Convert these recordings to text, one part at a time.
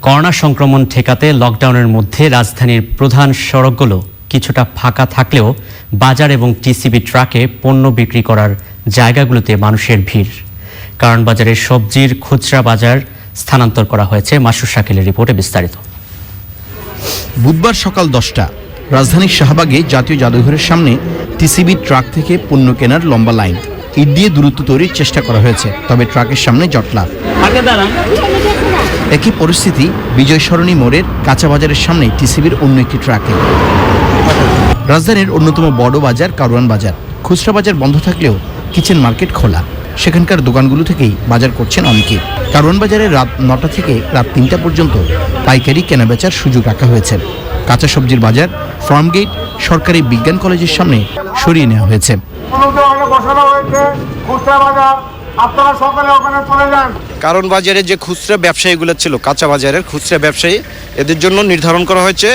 Corona সংক্রমণ ঠেকাতে লকডাউনের মধ্যে রাজধানীর প্রধান সড়কগুলো কিছুটা ফাঁকা থাকলেও বাজার এবং টিসিবি ট্রাকে পণ্য বিক্রি করার জায়গাগুলোতে মানুষের ভিড়। কারণ বাজারের সবজির খুচরা বাজার স্থানান্তর করা হয়েছে। মাসুর শাকিলের রিপোর্টে বিস্তারিত। বুধবার সকাল 10টা রাজধানীর শাহবাগে জাতীয় জাদুঘরের সামনে টিসিবি ট্রাক থেকে পণ্য কেনার লম্বা লাইন। ইট দিয়ে দূরত্ব তৈরির চেষ্টা করা হয়েছে, তবে ট্রাকের সামনে জটলা। একই পরিস্থিতি বিজয় সরণী মোড়ের কাঁচা বাজারের সামনে টিসিবির অন্য একটি ট্রাকে। রাজধানীর অন্যতম বড় বাজার কারওয়ান বাজার। খুচরা বাজার বন্ধ থাকলেও কিচেন মার্কেট খোলা। সেখানকার দোকানগুলো থেকেই বাজার করছেন অনেকে। কারওয়ান বাজারে রাত 9টা থেকে রাত 3টা পর্যন্ত পাইকারি কেনাবেচার সুযোগ রাখা হয়েছে। কাঁচা সবজির বাজার ফার্মগেট সরকারি বিজ্ঞান কলেজের সামনে সরিয়ে নেওয়া হয়েছে। কারণ বাজারে যে খুচরা ব্যবসায়ীগুলো ছিল, কাঁচা বাজারের খুচরা ব্যবসায়ী, এদের জন্য নির্ধারণ করা হয়েছে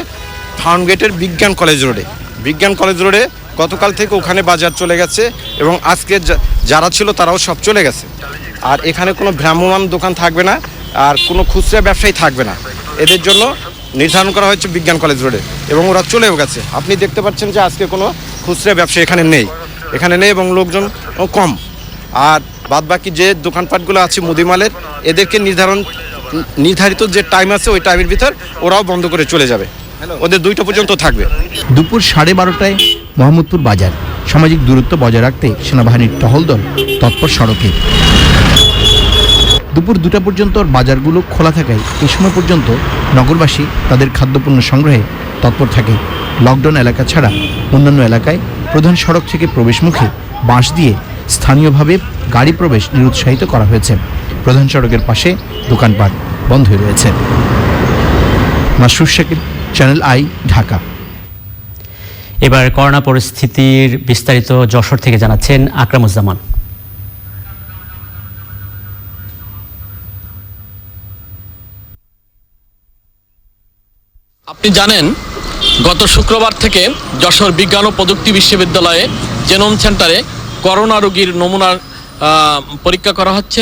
ফার্মগেটের বিজ্ঞান কলেজ রোডে। বিজ্ঞান কলেজ রোডে গতকাল থেকে ওখানে বাজার চলে গেছে এবং আজকে যারা ছিল তারাও সব চলে গেছে। আর এখানে কোনো ভ্রাম্যমাণ দোকান থাকবে না, আর কোনো খুচরা ব্যবসায়ী থাকবে না। এদের জন্য নির্ধারণ করা হয়েছে বিজ্ঞান কলেজ রোডে এবং ওরা চলেও গেছে। আপনি দেখতে পাচ্ছেন যে আজকে কোনো খুচরা ব্যবসায়ী এখানে নেই এবং লোকজন কম। আর বাদবাকি যে দোকানপাটগুলো আছে মুদিমালের, এদেরকে নির্ধারিত যে টাইম আছে ওই টাইমের ভিতর ওরাও বন্ধ করে চলে যাবে। ওদের 2টা পর্যন্ত থাকবে। দুপুর 12:30টায় মোহাম্মদপুর বাজার। সামাজিক দূরত্ব বজায় রাখতে সেনাবাহিনীর টহল দল তৎপর সড়কে। দুপুর 2টা পর্যন্ত বাজারগুলো খোলা থাকায় এই সময় পর্যন্ত নগরবাসী তাদের খাদ্যপণ্য সংগ্রহে তৎপর থাকে। লকডাউন এলাকা ছাড়া অন্যান্য এলাকায় প্রধান সড়ক থেকে প্রবেশমুখে বাঁশ দিয়ে স্থানীয়ভাবে গাড়ি প্রবেশ নিরুৎসাহিত করা হয়েছে। প্রধান সড়কের পাশে দোকানপাট বন্ধ হয়ে রয়েছে। মাসুর শাকিল, চ্যানেল আই, ঢাকা। এবার করোনা পরিস্থিতির বিস্তারিত যশোর থেকে জানাচ্ছেন আকরামুজ্জামান। আপনি জানেন, গত শুক্রবার থেকে যশোর বিজ্ঞান ও প্রযুক্তি বিশ্ববিদ্যালয়ে জেনোম সেন্টারে করোনা রোগীর নমুনার পরীক্ষা করা হচ্ছে।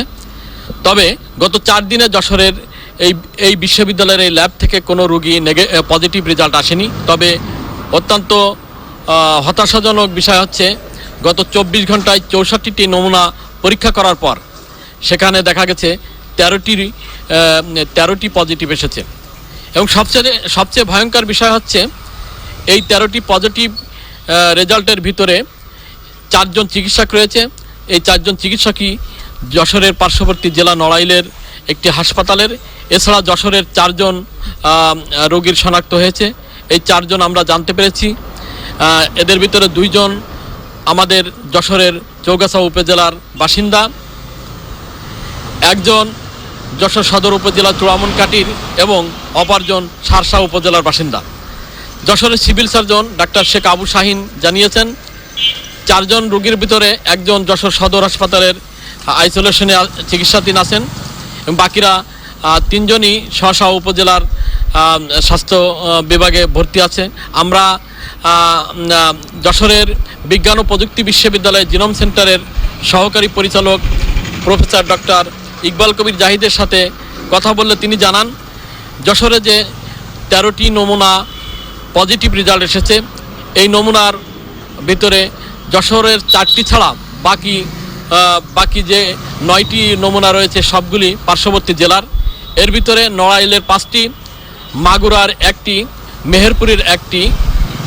তবে গত 4 দিনে যশোরের এই বিশ্ববিদ্যালয়ের এই ল্যাব থেকে কোনো রোগী পজিটিভ রেজাল্ট আসেনি। তবে অত্যন্ত হতাশাজনক বিষয় হচ্ছে, গত 24 ঘন্টায় 64টি নমুনা পরীক্ষা করার পর সেখানে দেখা গেছে 13টি পজিটিভ এসেছে। এবং সবচেয়ে ভয়ঙ্কর বিষয় হচ্ছে, এই 13টি পজিটিভ রেজাল্টের ভিতরে 4 জন চিকিৎসক রয়েছে। এই 4 জন চিকিৎসকই যশোরের পার্শ্ববর্তী জেলা নড়াইলের একটি হাসপাতালের। এছাড়া যশোরের 4 জন রোগীর শনাক্ত হয়েছে। এই 4 জন আমরা জানতে পেরেছি। এদের ভিতরে 2 জন আমাদের যশোরের চৌগাছা উপজেলার বাসিন্দা, 1 জন যশোর সদর উপজেলা চূড়ামনকাটির এবং অপরজন শার্শা উপজেলার বাসিন্দা। যশোরের সিভিল সার্জন ডাক্তার শেখ আবু শাহিন জানিয়েছেন, 4 জন রোগীর ভিতরে 1 জন যশোর সদর হাসপাতালের আইসোলেশনে চিকিৎসাধীন আছেন এবং বাকিরা 3 জনই শার্শা উপজেলার স্বাস্থ্য বিভাগে ভর্তি আছে। আমরা যশোরের বিজ্ঞান ও প্রযুক্তি বিশ্ববিদ্যালয়ের জিনোম সেন্টারের সহকারী পরিচালক প্রফেসর ডক্টর ইকবাল কবির জাহিদের সাথে কথা বললে তিনি জানান, যশোরে যে 13টি নমুনা পজিটিভ রেজাল্ট এসেছে, এই নমুনার ভিতরে যশোরের 4টি ছাড়া বাকি যে 9টি নমুনা রয়েছে সবগুলি পার্শ্ববর্তী জেলার। এর ভিতরে নড়াইলের 5টি, মাগুরার 1টি, মেহেরপুরের 1টি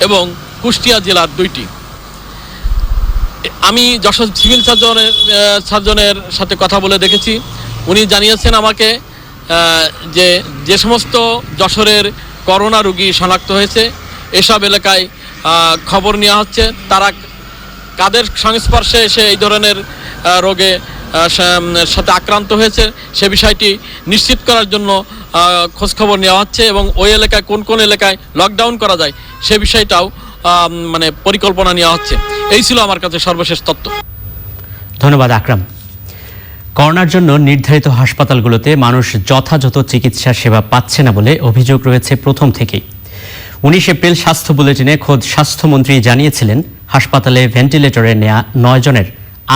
এবং কুষ্টিয়া জেলার 2টি। আমি যশোর সিভিল সার্জনের সাথে কথা বলে দেখেছি। উনি জানিয়েছেন আমাকে যে সমস্ত যশোরের করোনা রোগী শনাক্ত হয়েছে, এসব এলাকায় খবর নেওয়া হচ্ছে। তারা কাদের সংস্পর্শে এসে এই ধরনের রোগে সাথে আক্রান্ত হয়েছে সে বিষয়টি নিশ্চিত করার জন্য খোঁজখবর নেওয়া হচ্ছে এবং ওই এলাকায় কোন এলাকায় লকডাউন করা যায় সে বিষয়টাও পরিকল্পনা নেওয়া হচ্ছে। এই ছিল আমার কাছে সর্বশেষ তথ্য। ধন্যবাদ আকরাম। করোনার জন্য নির্ধারিত হাসপাতালগুলোতে মানুষ যথাযথ চিকিৎসা সেবা পাচ্ছে না বলে অভিযোগ রয়েছে প্রথম থেকেই। 19 এপ্রিল স্বাস্থ্য বুলেটিনে খোদ স্বাস্থ্যমন্ত্রী জানিয়েছিলেন, হাসপাতালে ভেন্টিলেটরে নেওয়া 9 জনের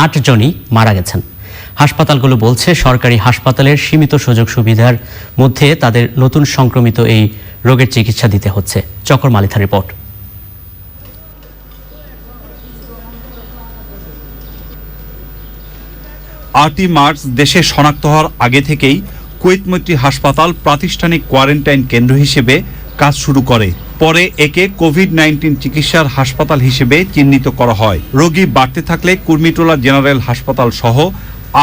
8 জনই মারা গেছেন। হাসপাতালগুলো বলছে সরকারি হাসপাতালের সীমিত সুযোগ সুবিধার মধ্যে তাদের নতুন সংক্রমিত এই রোগের চিকিৎসা দিতে হচ্ছে। চকর মালিথা রিপোর্ট। 8ই মার্চ দেশে শনাক্ত হওয়ার আগে থেকেই কুয়েত মৈত্রী হাসপাতাল প্রাতিষ্ঠানিক কোয়ারেন্টাইন কেন্দ্র হিসেবে কাজ শুরু করে। পরে একে কোভিড-19 চিকিৎসার হাসপাতাল হিসেবে চিহ্নিত করা হয়। রোগী বাড়তে থাকলে কুর্মিটোলা জেনারেল হাসপাতাল সহ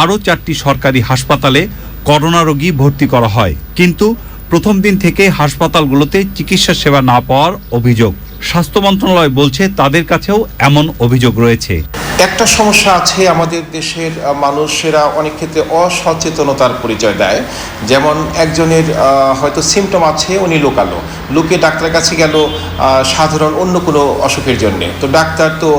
আরও 4টি সরকারি হাসপাতালে করোনা রোগী ভর্তি করা হয়। কিন্তু প্রথম দিন থেকে হাসপাতালগুলোতে চিকিৎসা সেবা না পাওয়ার অভিযোগ। স্বাস্থ্য মন্ত্রণালয় বলছে তাদের কাছেও এমন অভিযোগ রয়েছে। একটা সমস্যা আছে, আমাদের দেশের মানুষেরা অনেক ক্ষেত্রে অসচেতনতার পরিচয় দেয়। যেমন একজনের হয়তো সিমটম আছে, উনি লোকে ডাক্তারের কাছে গেল সাধারণ অন্য কোনো অসুখের জন্যে, তো ডাক্তার তো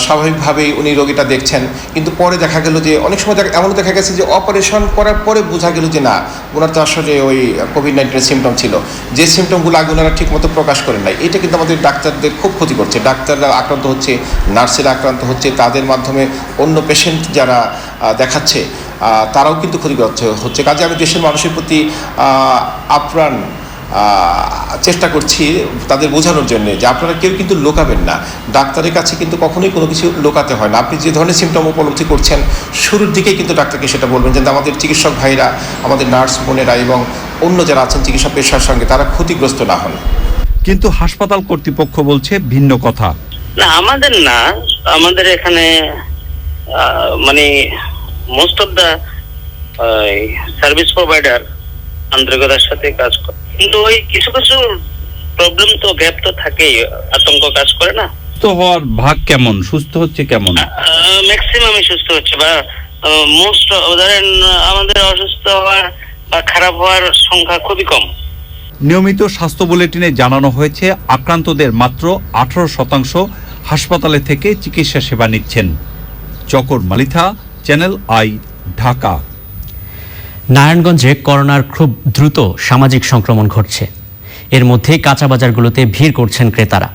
স্বাভাবিকভাবেই উনি রোগীটা দেখছেন, কিন্তু পরে দেখা গেল যে অনেক সময় এমনও দেখা গেছে যে অপারেশন করার পরে বোঝা গেল যে না, ওনার তো আসলে ওই কোভিড-19 সিমটম ছিল, যে সিমটমগুলো আগে ওনারা ঠিকমতো প্রকাশ করেন নাই। এটা কিন্তু আমাদের ডাক্তারদের খুব ক্ষতি করছে। ডাক্তাররা আক্রান্ত হচ্ছে, নার্সেরা আক্রান্ত হচ্ছে, তাদের মাধ্যমে অন্য পেশেন্ট যারা দেখাচ্ছে তারাও কিন্তু ক্ষতিগ্রস্ত হচ্ছে। কাজে আমি দেশের মানুষের প্রতি আপ্রাণ চেষ্টা করছি তাদের বোঝানোর জন্য যে আপনারা কেউ কিন্তু লোকাবেন না, ডাক্তারের কাছে কিন্তু কখনোই কোনো কিছু লোকাতে হয় না। আপনি যে ধরনের সিমটম উপলব্ধি করছেন শুরুর দিকেই কিন্তু ডাক্তারকে সেটা বলবেন, যে আমাদের চিকিৎসক ভাইরা, আমাদের নার্স বোনেরা এবং অন্য যারা আছেন চিকিৎসা পেশার সঙ্গে তারা ক্ষতিগ্রস্ত না হন। কিন্তু হাসপাতাল কর্তৃপক্ষ বলছে ভিন্ন কথা। না, আমাদের এখানে মানে most of the service provider আন্তরিকতার সাথে কাজ করে, কিন্তু ওই কিছু প্রবলেম তো গ্যাপ তো থাকেই, আতঙ্ক কাজ করে না। তো হওয়ার ভাগ কেমন, সুস্থ হচ্ছে কেমন? ম্যাক্সিমামই সুস্থ হচ্ছে, বা মোস্ট ধরেন আমাদের অসুস্থ হওয়ার বা খারাপ হওয়ার সংখ্যা খুবই কম। নিয়মিত স্বাস্থ্য বুলেটিনে জানানো হয়েছে আক্রান্তদের মাত্র 18% হাসপাতালে থেকে চিকিৎসা সেবা নিচ্ছেন। চকর মালিথা, চ্যানেল আই, ঢাকা। নারায়ণগঞ্জে করোনার খুব দ্রুত সামাজিক সংক্রমণ ঘটছে। এর মধ্যে কাঁচা বাজারগুলোতে ভিড় করছেন ক্রেতারা।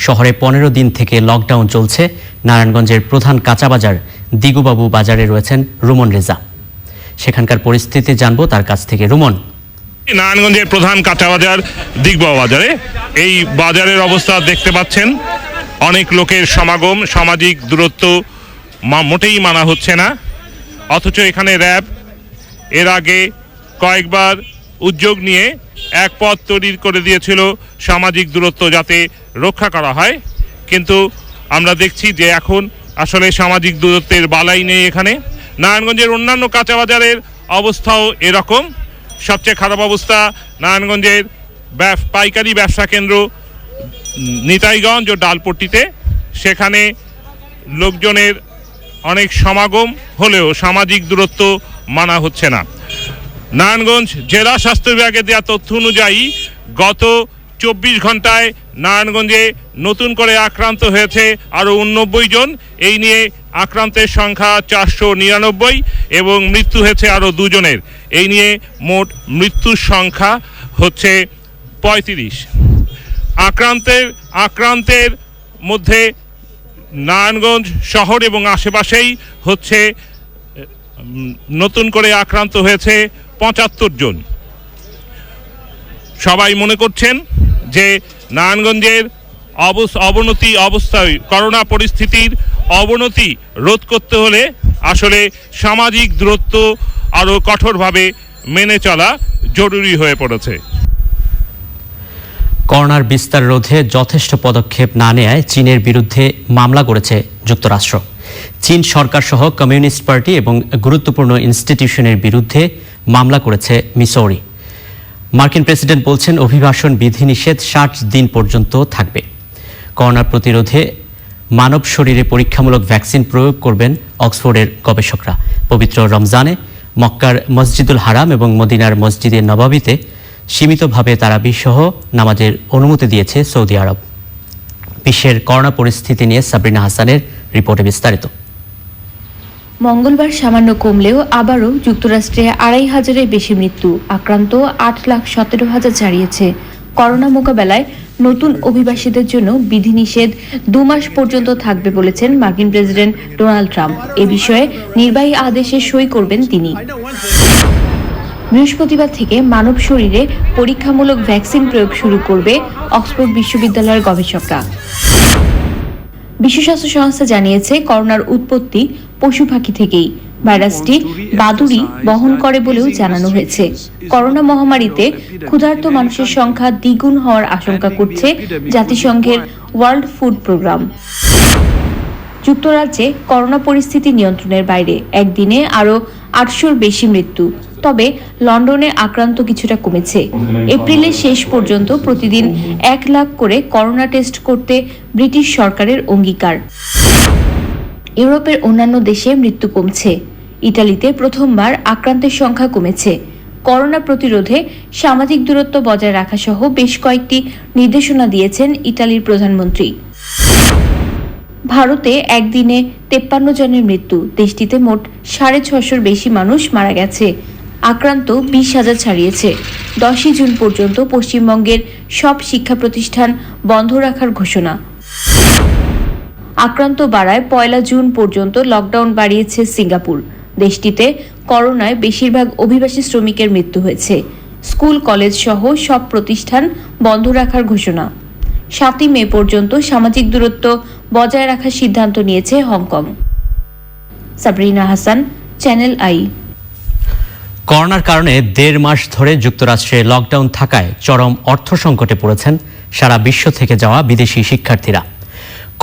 শহরে 15 দিন থেকে লকডাউন চলছে। নারায়ণগঞ্জের প্রধান কাঁচা বাজার দিগুবাবু বাজারে রয়েছেন রুমন রেজা। সেখানকার পরিস্থিতি জানবো তার কাছ থেকে। রুমন, নারায়ণগঞ্জের প্রধান কাঁচা বাজার দিগবাবু বাজারে, এই বাজারের অবস্থা দেখতে পাচ্ছেন, অনেক লোকের সমাগম, সামাজিক দূরত্ব মোটেই মানা হচ্ছে না। অথচ এখানে র্যাব এর আগে কয়েকবার উদ্যোগ নিয়ে এক পথ তৈরি করে দিয়েছিল সামাজিক দূরত্ব যাতে রক্ষা করা হয়, কিন্তু আমরা দেখছি যে এখন আসলে সামাজিক দূরত্বের বালাই নেই এখানে। নারায়ণগঞ্জের অন্যান্য কাঁচা বাজারের অবস্থাও এরকম। সবচেয়ে খারাপ অবস্থা নারায়ণগঞ্জের পাইকারি ব্যবসা কেন্দ্র নিতাইগঞ্জ ও ডালপট্টিতে। সেখানে লোকজনের অনেক সমাগম হলেও সামাজিক দূরত্ব মানা হচ্ছে না। নারায়ণগঞ্জ জেলা স্বাস্থ্য বিভাগের দেওয়া তথ্য অনুযায়ী গত 24 ঘন্টায় নারায়ণগঞ্জে নতুন করে আক্রান্ত হয়েছে আরও 89 জন। এই নিয়ে আক্রান্তের সংখ্যা 499 এবং মৃত্যু হয়েছে আরও 2 জনের। এই নিয়ে মোট মৃত্যুর সংখ্যা হচ্ছে 35। আক্রান্তের মধ্যে নারায়ণগঞ্জ শহর এবং আশেপাশেই হচ্ছে নতুন করে আক্রান্ত হয়েছে 75 জন। সবাই মনে করছেন যে নারায়ণগঞ্জের অবস্থায় করোনা পরিস্থিতির অবনতি রোধ করতে হলে আসলে সামাজিক দূরত্ব আরও কঠোরভাবে মেনে চলা জরুরি হয়ে পড়েছে। করোনার বিস্তার রোধে যথেষ্ট পদক্ষেপ না নেয়ায় চীনের বিরুদ্ধে মামলা করেছে যুক্তরাষ্ট্র। চীন সরকার সহ কমিউনিস্ট পার্টি এবং গুরুত্বপূর্ণ ইনস্টিটিউশনের বিরুদ্ধে মামলা করেছে মিসৌরি। মার্কিন প্রেসিডেন্ট বলছেন অভিবাসন বিধিনিষেধ 60 দিন পর্যন্ত থাকবে। করোনা প্রতিরোধে মানব শরীরে পরীক্ষামূলক ভ্যাকসিন প্রয়োগ করবেন অক্সফোর্ডের গবেষকরা। পবিত্র রমজানে মক্কার মসজিদুল হারাম এবং মদিনার মসজিদে নবাবিতে সীমিতভাবে তারাবিসহ নামাজের অনুমতি দিয়েছে সৌদি আরব। বিশ্বের করোনা পরিস্থিতি নিয়ে সাবরিনা হাসানের রিপোর্টে বিস্তারিত। মঙ্গলবার সামান্য কমলেও আবারও যুক্তরাষ্ট্রে 2,500-এর বেশি মৃত্যু, আক্রান্ত 8,17,000 ছাড়িয়েছে। করোনা মোকাবেলায় নতুন অভিবাসীদের জন্য বিধিনিষেধ 2 মাস পর্যন্ত থাকবে বলেছেন মার্কিন প্রেসিডেন্ট ডোনাল্ড ট্রাম্প। এ বিষয়ে নির্বাহী আদেশে সই করবেন তিনি। বৃহস্পতিবার থেকে মানব শরীরে পরীক্ষামূলক ভ্যাকসিন প্রয়োগ শুরু করবে অক্সফোর্ড বিশ্ববিদ্যালয়ের গবেষকরা। বিশ্ব স্বাস্থ্য সংস্থা জানিয়েছে, করোনার উৎপত্তি পশু পাখি থেকেই। ভাইরাসটি বাদুড়ি বহন করে বলেও জানানো হয়েছে। করোনা মহামারীতে ক্ষুধার্ত মানুষের সংখ্যা দ্বিগুণ হওয়ার আশঙ্কা করছে জাতিসংঘের ওয়ার্ল্ড ফুড প্রোগ্রাম। যুক্তরাজ্যে করোনা পরিস্থিতি নিয়ন্ত্রণের বাইরে, একদিনে আরও 800-র বেশি মৃত্যু। তবে লন্ডনে আক্রান্ত কিছুটা কমেছে। এপ্রিলের শেষ পর্যন্ত প্রতিদিন 1 লাখ করে করোনা টেস্ট করতে ব্রিটিশ সরকারের অঙ্গীকার। ইউরোপের অন্যান্য দেশে মৃত্যু কমছে। ইতালিতে প্রথমবার আক্রান্তের সংখ্যা কমেছে। করোনা প্রতিরোধে সামাজিক দূরত্ব বজায় রাখা সহ বেশ কয়েকটি নির্দেশনা দিয়েছেন ইতালির প্রধানমন্ত্রী। ভারতে একদিনে 53 জনের মৃত্যু। দেশটিতে মোট 650-র বেশি মানুষ মারা গেছে। আক্রান্ত 20,000 ছাড়িয়েছে। 10ই জুন পর্যন্ত পশ্চিমবঙ্গের সব শিক্ষা প্রতিষ্ঠান বন্ধ রাখার ঘোষণা। আক্রান্ত বাড়ায় 1 জুন পর্যন্ত লকডাউন বাড়িয়েছে সিঙ্গাপুর। দেশটিতে করোনায় বেশিরভাগ অভিবাসী শ্রমিকের মৃত্যু হয়েছে। স্কুল কলেজ সহ সব প্রতিষ্ঠান বন্ধ রাখার ঘোষণা। 7ই মে পর্যন্ত সামাজিক দূরত্ব বজায় রাখার সিদ্ধান্ত নিয়েছে Hong Kong. Sabrina Hasan, channel I. করোনার কারণে 1.5 মাস ধরে যুক্তরাষ্ট্রে লকডাউন থাকায় চরম অর্থ সংকটে পড়েছেন সারা বিশ্ব থেকে যাওয়া বিদেশি শিক্ষার্থীরা।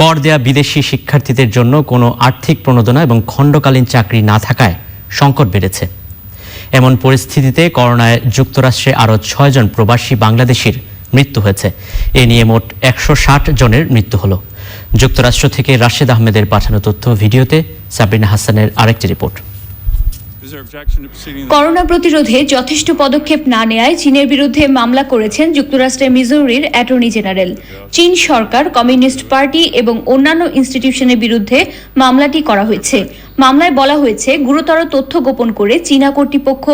কর দেয়া বিদেশি শিক্ষার্থীদের জন্য কোনো আর্থিক প্রণোদনা এবং খণ্ডকালীন চাকরি না থাকায় সংকট বেড়েছে। এমন পরিস্থিতিতে করোনায় যুক্তরাষ্ট্রে আরও 6 জন প্রবাসী বাংলাদেশির মৃত্যু হয়েছে। এ নিয়ে মোট 160 জনের মৃত্যু হলো। যুক্তরাষ্ট্র থেকে রাশেদ আহমেদের পাঠানো তথ্য ভিডিওতে সাবরিনা হাসানের আরেকটি রিপোর্ট। করোনা প্রতিরোধে যথেষ্ট পদক্ষেপ না নেয়ায় চীনের বিরুদ্ধে মামলা করেছেন যুক্তরাষ্ট্রের মিজৌরির অ্যাটর্নি জেনারেল। চীন সরকার, কমিউনিস্ট পার্টি এবং অন্যান্য ইনস্টিটিউশনের বিরুদ্ধে মামলাটি করা হয়েছে। মামলায় বলা হয়েছে, গুরুতর তথ্য গোপন করে চীনা কর্তৃপক্ষ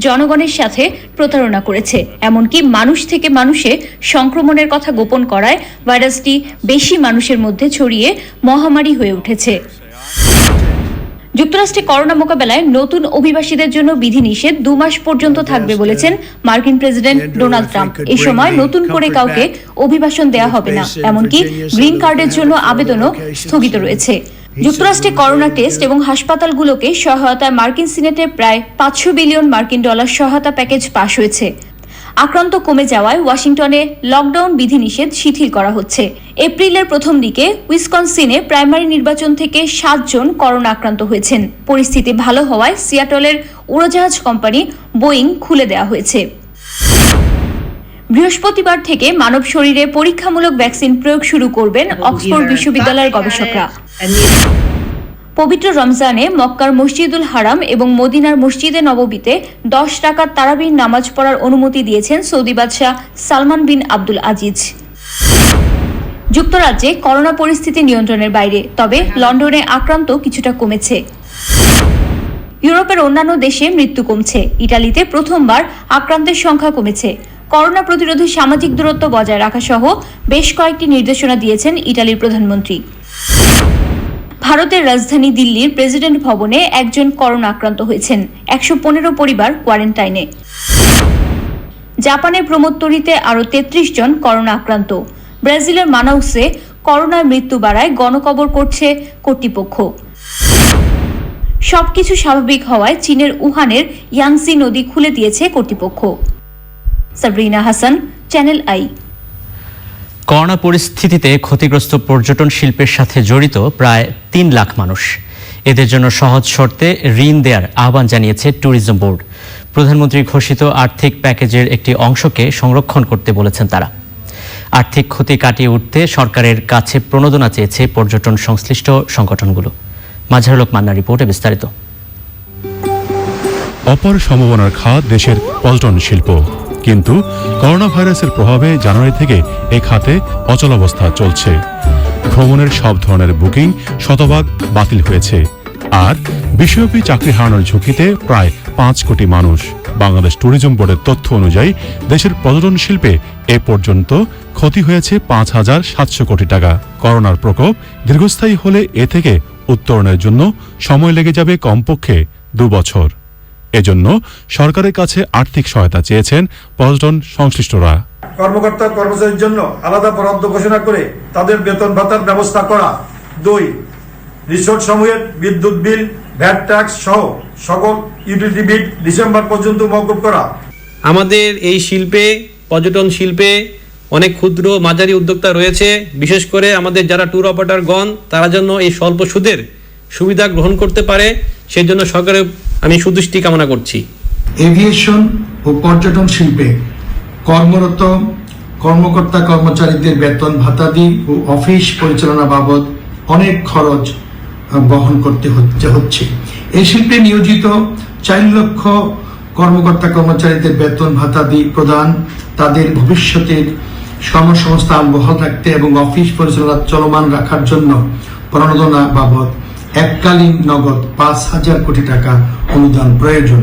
জনগণের সাথে প্রতারণা করেছে। এমনকি মানুষ থেকে মানুষে সংক্রমণের কথা গোপন করায় ভাইরাসটি বেশি মানুষের মধ্যে ছড়িয়ে মহামারী হয়ে উঠেছে। যুক্তরাষ্ট্রে করোনা মোকাবেলায় নতুন অভিবাসীদের জন্য বিধিনিষেধ 2 মাস পর্যন্ত থাকবে বলেছেন মার্কিন প্রেসিডেন্ট ডোনাল্ড ট্রাম্প। এ সময় নতুন করে কাউকে অভিবাসন দেওয়া হবে না, এমনকি গ্রিন কার্ডের জন্য আবেদনও স্থগিত রয়েছে। যুক্তরাষ্ট্রে করোনা টেস্ট এবং হাসপাতালগুলোকে সহায়তায় মার্কিন সিনেটের প্রায় $500 বিলিয়ন সহায়তা প্যাকেজ পাশ হয়েছে। আক্রান্ত কমে যাওয়ায় ওয়াশিংটনে লকডাউন বিধিনিষেধ শিথিল করা হচ্ছে। এপ্রিলের প্রথম দিকে উইসকনসিনে প্রাইমারি নির্বাচন থেকে 7 জন করোনা আক্রান্ত হয়েছেন। পরিস্থিতি ভালো হওয়ায় সিয়াটলের উড়োজাহাজ কোম্পানি বোয়িং খুলে দেওয়া হয়েছে। বৃহস্পতিবার থেকে মানব শরীরে পরীক্ষামূলক ভ্যাকসিন প্রয়োগ শুরু করবেন অক্সফোর্ড বিশ্ববিদ্যালয়ের গবেষকরা। পবিত্র রমজানে মক্কার মসজিদুল হারাম এবং মদিনার মসজিদে নববীতে 10 রাকাত তারাবির নামাজ পড়ার অনুমতি দিয়েছেন সৌদি বাদশাহ সালমান বিন আব্দুল আজিজ। যুক্তরাজ্যে করোনা পরিস্থিতি নিয়ন্ত্রণের বাইরে, তবে লন্ডনে আক্রান্ত কিছুটা কমেছে। ইউরোপের অন্যান্য দেশে মৃত্যু কমছে। ইটালিতে প্রথমবার আক্রান্তের সংখ্যা কমেছে। করোনা প্রতিরোধে সামাজিক দূরত্ব বজায় রাখা সহ বেশ কয়েকটি নির্দেশনা দিয়েছেন ইটালির প্রধানমন্ত্রী। ভারতের রাজধানী দিল্লির প্রেসিডেন্ট ভবনে 1 জন করোনা আক্রান্ত হয়েছেন। 115 পরিবার কোয়ারেন্টাইনে। জাপানের প্রমোত্তরিতে আরও 33 জন করোনা আক্রান্ত। ব্রাজিলের মানাউসে করোনার মৃত্যু বাড়ায় গণকবর করছে কর্তৃপক্ষ। সবকিছু স্বাভাবিক হওয়ায় চীনের উহানের ইয়াংসি নদী খুলে দিয়েছে কর্তৃপক্ষ। Sabrina Hasan, channel I. Corona পরিস্থিতিতে ক্ষতিগ্রস্ত পর্যটন শিল্পের সাথে জড়িত প্রায় 3 লাখ মানুষ। এদের জন্য সহজ শর্তে ঋণ দেওয়ার আহ্বান জানিয়েছে ট্যুরিজম বোর্ড। প্রধানমন্ত্রী ঘোষিত আর্থিক প্যাকেজের একটি অংশকে সংরক্ষণ করতে বলেছেন তারা। আর্থিক ক্ষতি কাটিয়ে উঠতে সরকারের কাছে প্রণোদনা চেয়েছে পর্যটন সংশ্লিষ্ট সংগঠনগুলো। মাঝারুল হক মান্নার রিপোর্টে বিস্তারিত। অপার সম্ভাবনার খাত দেশের পর্যটন শিল্প, কিন্তু করোনা ভাইরাসের প্রভাবে জানুয়ারি থেকে এই খাতে অচলাবস্থা চলছে। ভ্রমণের সব ধরনের বুকিং শতভাগ বাতিল হয়েছে। আর বিশ্বব্যাপী চাকরি হারানোর ঝুঁকিতে প্রায় 5 কোটি মানুষ। বাংলাদেশ ট্যুরিজম বোর্ডের তথ্য অনুযায়ী দেশের পর্যটন শিল্পে এ পর্যন্ত ক্ষতি হয়েছে 5,700 কোটি টাকা। করোনার প্রকোপ দীর্ঘস্থায়ী হলে এ থেকে উত্তরণের জন্য সময় লেগে যাবে কমপক্ষে 2 বছর। এজন্য সরকারের কাছে আর্থিক সহায়তা চেয়েছেন পর্যটন সংশ্লিষ্টরা। কর্মকর্তা কর্মচারীর জন্য আলাদা বরাদ্দ ঘোষণা করে তাদের বেতন ভাতার ব্যবস্থা করা। 2. রিসোর্ট সমূহের বিদ্যুৎ বিল, ভ্যাট ট্যাক্স সহ সকল ইউটিলিটি বিল ডিসেম্বর পর্যন্ত মওকুফ করা। আমাদের এই শিল্পে, পর্যটন শিল্পে অনেক ক্ষুদ্র মাঝারি উদ্যোক্তা রয়েছে। বিশেষ করে আমাদের যারা ট্যুর অপারেটরগণ, তারা যেন এই স্বল্প সুদের সুবিধা গ্রহণ করতে পারে, সেজন্য সরকারের আমি সুদৃষ্টি কামনা করছি। এভিয়েশন ও পর্যটন শিল্পে কর্মরত কর্মকর্তা কর্মচারীদের বেতন ভাতাদি ও অফিস পরিচালনা বাবদ অনেক খরচ বহন করতে হচ্ছে। এই শিল্পে নিয়োজিত 4 লক্ষ কর্মকর্তা কর্মচারীদের বেতন ভাতাদি প্রদান, তাদের ভবিষ্যতের কর্মসংস্থান বহাল রাখতে এবং অফিস পরিচালনা চলমান রাখার জন্য প্রণোদনা বাবদ এককালীন নগদ 5,000 কোটি টাকা অনুদান প্রয়োজন।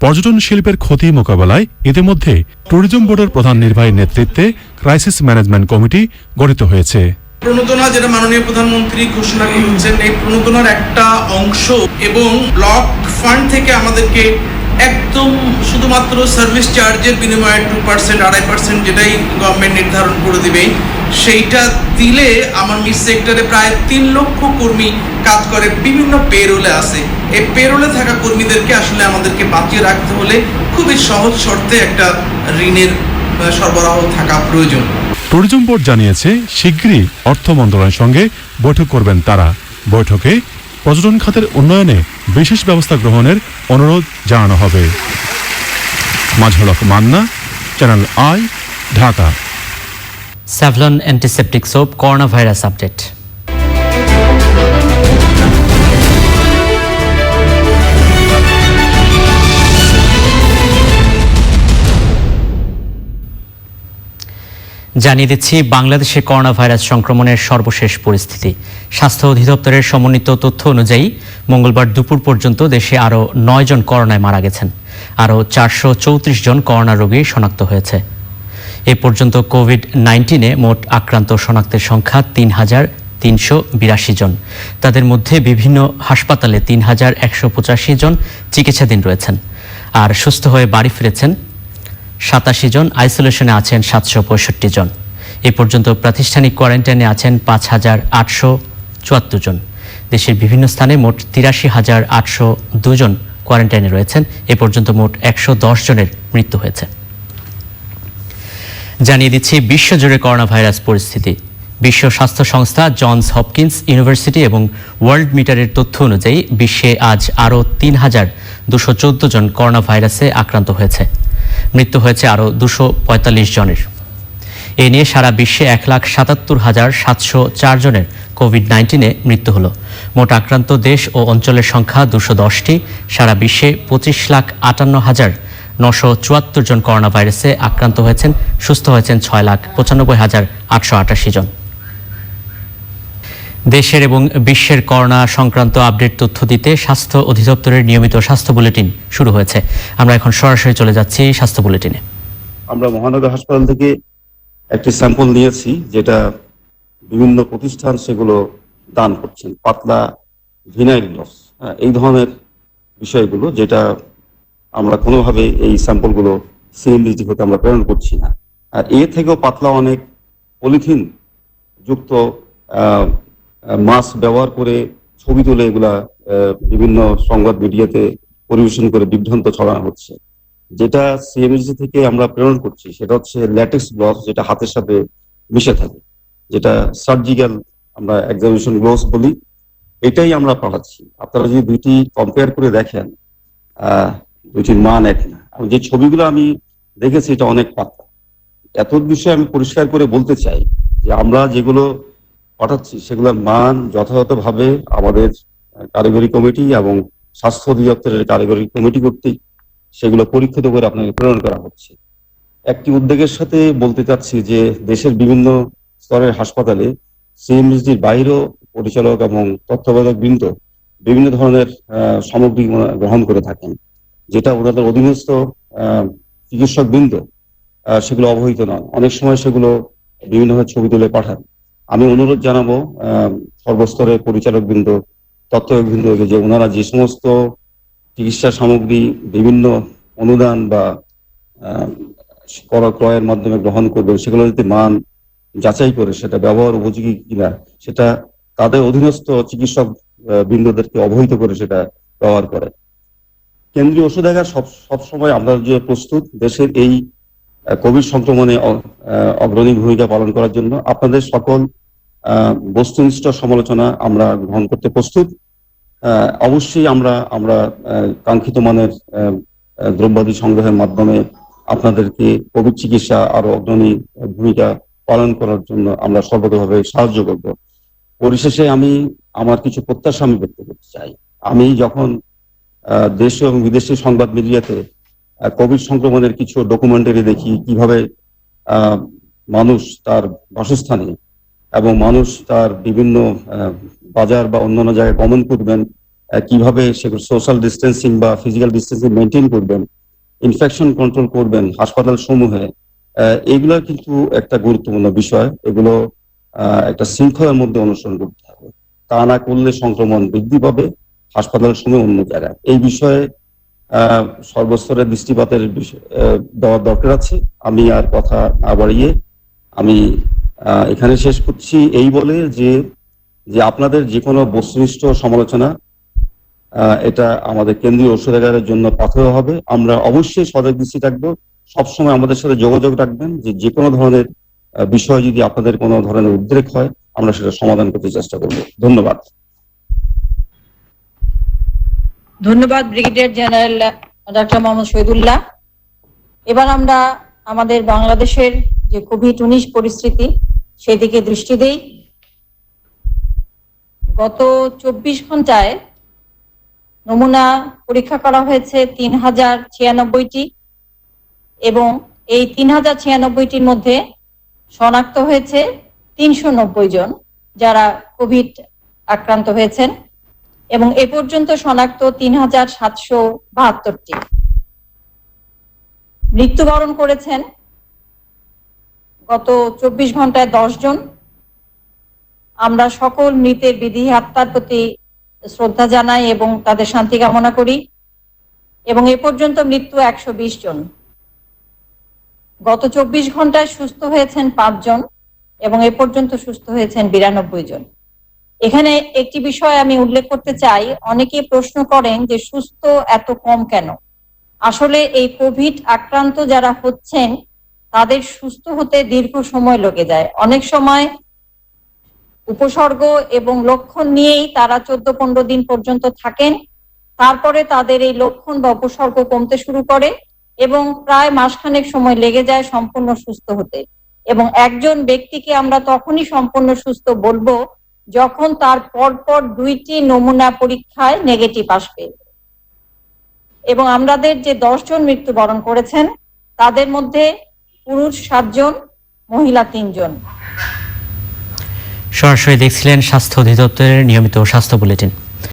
পর্যটন শিল্পের ক্ষতি মোকাবেলায় ইতিমধ্যে ট্যুরিজম বোর্ডের প্রধান নির্বাহীর নেতৃত্বে ক্রাইসিস ম্যানেজমেন্ট কমিটি গঠিত হয়েছে। প্রণোদনা যেটা মাননীয় প্রধানমন্ত্রী ঘোষণা করেছেন, এই প্রণোদনার একটা অংশ এবং ব্লক ফান্ড থেকে আমাদেরকে একদম শুধুমাত্র সার্ভিস চার্জের বিনিময়ে 2%, 2.5% যেটাই গভর্নমেন্ট নির্ধারণ করে দিবে, সেইটা দিলে আমার মিড সেক্টরে প্রায় 3 লক্ষ কর্মী কাজ করে, বিভিন্ন পেরোলে আছে। এই পেরোলে থাকা কর্মীদেরকে আসলে আমাদেরকে বাঁচিয়ে রাখতে হলে খুবই সহজ শর্তে একটা ঋণের সরবরাহ থাকা প্রয়োজন। ট্যুরিজম বোর্ড জানিয়েছে শীঘ্রই অর্থ মন্ত্রণালয়ের সঙ্গে বৈঠক করবেন তারা। বৈঠকে পর্যটন খাতের উন্নয়নে বিশেষ ব্যবস্থা গ্রহণের অনুরোধ জানানো হবে। Mazharul Haque Manna, Channel i, Dhaka. Savlon antiseptic soap coronavirus update. জানিয়ে দিচ্ছি বাংলাদেশে করোনা ভাইরাস সংক্রমণের সর্বশেষ পরিস্থিতি। স্বাস্থ্য অধিদপ্তরের সমন্বিত তথ্য অনুযায়ী মঙ্গলবার দুপুর পর্যন্ত দেশে আরও 9 জন করোনায় মারা গেছেন। আরও 434 জন করোনা রোগী শনাক্ত হয়েছে। এ পর্যন্ত কোভিড-19 মোট আক্রান্ত শনাক্তের সংখ্যা 3,382 জন। তাদের মধ্যে বিভিন্ন হাসপাতালে 3,185 জন চিকিৎসাধীন রয়েছেন। আর সুস্থ হয়ে বাড়ি ফিরেছেন 87 জন, আইসোলেশনে আছেন 765 জন। এ পর্যন্ত প্রাতিষ্ঠানিক কোয়ারেন্টাইনে আছেন 5,874 জন। দেশের বিভিন্ন স্থানে মোট 83,802 জন কোয়ারেন্টাইনে রয়েছেন। এ পর্যন্ত মোট 110 জনের মৃত্যু হয়েছে। জানিয়ে দিচ্ছি বিশ্বজুড়ে করোনা ভাইরাস পরিস্থিতি। বিশ্ব স্বাস্থ্য সংস্থা, জনস হপকিন্স ইউনিভার্সিটি এবং ওয়ার্ল্ড মিটারের তথ্য অনুযায়ী বিশ্বে আজ আরও 3,214 জন করোনা ভাইরাসে আক্রান্ত হয়েছে। মৃত্যু হয়েছে আরও 245 জনের। এ নিয়ে সারা বিশ্বে 1,77,704 জনের কোভিড-19 মৃত্যু হলো। মোট আক্রান্ত দেশ ও অঞ্চলের সংখ্যা 210টি। সারা বিশ্বে 25,58,974 জন করোনা ভাইরাসে আক্রান্ত হয়েছেন। সুস্থ হয়েছেন 6,95,888 জন। দেশের এবং বিশ্বের করোনা সংক্রান্ত আপডেট তথ্য দিতে স্বাস্থ্য অধিদপ্তরের নিয়মিত স্বাস্থ্য বুলেটিন শুরু হয়েছে। আমরা এখন সরাসরি চলে যাচ্ছি স্বাস্থ্য বুলেটিনে। আমরা মহানগর হাসপাতাল থেকে একটি স্যাম্পল নিয়েছি, যেটা বিভিন্ন প্রতিষ্ঠান সেগুলো দান করছেন, পাতলা ভিনাইল গ্লভস, এই ধরনের বিষয়গুলো, যেটা আমরা কোনোভাবে এই স্যাম্পলগুলো সিএমডিজি থেকে আমরা প্রেরণ করছি না। আর এর থেকেও পাতলা অনেক পলিথিন যুক্ত মাস্ক ব্যবহার করে ছবি তুলে এগুলা বিভিন্ন সংবাদ মিডিয়াতে পরিবেশন করে বিভ্রান্ত ছড়ানো হচ্ছে। যেটা সিএমএইচজি থেকে আমরা প্রেরণ করছি সেটা হচ্ছে ল্যাটেক্স গ্লোভস, যেটা হাতের সাথে মিশে থাকে, যেটা সার্জিক্যাল আমরা এক্সামিনেশন গ্লোভস বলি। এটাই আমরা পাঠাচ্ছি। আপনারা যদি দুইটি কম্পেয়ার করে দেখেন, দুইটির মান এক না। যে ছবিগুলো আমি দেখেছি এটা অনেক পাতলা। এত বিষয়ে আমি পরিষ্কার করে বলতে চাই যে আমরা যেগুলো পাঠাচ্ছি সেগুলোর মান যথাযথভাবে আমাদের কারিগরি কমিটি এবং স্বাস্থ্য অধিদপ্তরের কারিগরি কমিটি কর্তৃক সেগুলো পরীক্ষিত করে আপনাকে প্রেরণ করা হচ্ছে। একটি উদ্যোগের সাথে বলতে চাচ্ছি যে দেশের বিভিন্ন স্তরের হাসপাতালে সিএমএইচডির বাইরেও পরিচালক এবং তত্ত্বাবধায়ক বৃন্দ বিভিন্ন ধরনের সামগ্রী গ্রহণ করে থাকেন, যেটা ওনাদের অধীনস্থ চিকিৎসক বৃন্দ সেগুলো অবহিত নন। অনেক সময় সেগুলো বিভিন্নভাবে ছবি তুলে পাঠান। আমি অনুরোধ জানাবো সর্বস্তরের পরিচালক বৃন্দ, তত্ত্বাবধায়ক বৃন্দকে যে ওনারা যে সমস্ত চিকিৎসা সামগ্রী বিভিন্ন অনুদান বা ক্রয়ের মাধ্যমে গ্রহণ করবেন, সেগুলো যদি মান যাচাই করে সেটা ব্যবহার উপযোগী কিনা সেটা তাদের অধীনস্থ চিকিৎসক বৃন্দদেরকে অবহিত করে সেটা ব্যবহার করে। কেন্দ্রীয় ওষুধাগার সবসময় আমরা যে প্রস্তুত দেশের এই কোভিড সংক্রমণে অগ্রণী ভূমিকা পালন করার জন্য আপনাদের সকল বস্তুনিষ্ঠ সমালোচনা আমরা গ্রহণ করতে প্রস্তুত। অবশ্যই আমরা কাঙ্ক্ষিত মানের দ্রব্যাদি সংগ্রহের মাধ্যমে আপনাদেরকে কোভিড চিকিৎসা আরো অগ্রণী ভূমিকা পালন করার জন্য আমরা সর্বতভাবে সাহায্য করব। পরিশেষে আমি আমার কিছু প্রত্যাশা আমি ব্যক্ত করতে চাই। আমি যখন দেশীয় এবং বিদেশি সংবাদ মিডিয়াতে কোভিড সংক্রমণের কিছু ডকুমেন্টারি দেখি, কিভাবে মানুষ তার বাসস্থানে এবং মানুষ তার বিভিন্ন বাজার বা অন্যান্য জায়গায় গমন করবেন, কিভাবে সেগুলো সোশ্যাল ডিস্টেন্সিং বা ফিজিক্যাল ডিস্টেন্সিং মেনটেন করবেন, ইনফেকশন কন্ট্রোল করবেন হাসপাতাল সমূহে, এগুলো কিন্তু একটা গুরুত্বপূর্ণ বিষয়। এগুলো একটা শৃঙ্খলার মধ্যে অনুসরণ করতে হবে। তা না করলে সংক্রমণ বৃদ্ধি পাবে হাসপাতালের সময় অন্য জায়গায়। এই বিষয়ে সর্বস্তরের দৃষ্টিপাতের দেওয়ার দরকার আছে। আমি আর কথা না বাড়িয়ে আমি এখানে শেষ করছি এই বলে যে আপনাদের যে কোনো বস্তুনিষ্ঠ সমালোচনা এটা আমাদের কেন্দ্রীয় ওষুধাগারের জন্য পাথেয় হবে। আমরা অবশ্যই সজাগ দৃষ্টি থাকবো, সবসময় আমাদের সাথে যোগাযোগ রাখবেন যে কোনো ধরনের বিষয় যদি আপনাদের কোনো ধরনের উদ্রেক হয় আমরা সেটা সমাধান করতে চেষ্টা করব। ধন্যবাদ। ধন্যবাদ brigadier general doctor Mohammad Shahidullah. এবার আমরা আমাদের বাংলাদেশের যে কোভিড-19 পরিস্থিতি সেদিকে দৃষ্টি দেই। গত 24 ঘন্টায় নমুনা পরীক্ষা করা হয়েছে 3096টি এবং এই 3096টির মধ্যে শনাক্ত হয়েছে 390 জন যারা কোভিড আক্রান্ত হয়েছেন এবং এ পর্যন্ত শনাক্ত 3772টি। মৃত্যুবরণ করেছেন গত 24 ঘন্টায় 10 জন। আমরা সকল মৃতের বিধি আত্মার প্রতি শ্রদ্ধা জানাই এবং তাদের শান্তি কামনা করি এবং এ পর্যন্ত মৃত্যু 120 জন। গত 24 ঘন্টায় সুস্থ হয়েছেন 5 জন এবং এ পর্যন্ত সুস্থ হয়েছেন 92 জন। এখানে একটি বিষয় আমি উল্লেখ করতে চাই, অনেকে প্রশ্ন করেন যে সুস্থ এত কম কেন। আসলে এই কোভিড আক্রান্ত যারা হচ্ছেন তাদের সুস্থ হতে দীর্ঘ সময় লেগে যায়। অনেক সময় উপসর্গ এবং লক্ষণ নিয়েই তারা 14-15 দিন পর্যন্ত থাকেন, তারপরে তাদের এই লক্ষণ বা উপসর্গ কমতে শুরু করে এবং প্রায় মাসখানেক সময় লেগে যায় সম্পূর্ণ সুস্থ হতে। এবং একজন ব্যক্তিকে আমরা তখনই সম্পূর্ণ সুস্থ বলবো যখন তার পরপর 2টি নমুনা পরীক্ষায় নেগেটিভ আসবে। এবং আমাদের যে 10 জন মৃত্যুবরণ করেছেন তাদের মধ্যে পুরুষ 7 জন, মহিলা 3 জন। সরাসরি দেখছিলেন স্বাস্থ্য অধিদপ্তরের নিয়মিত স্বাস্থ্য বুলেটিন।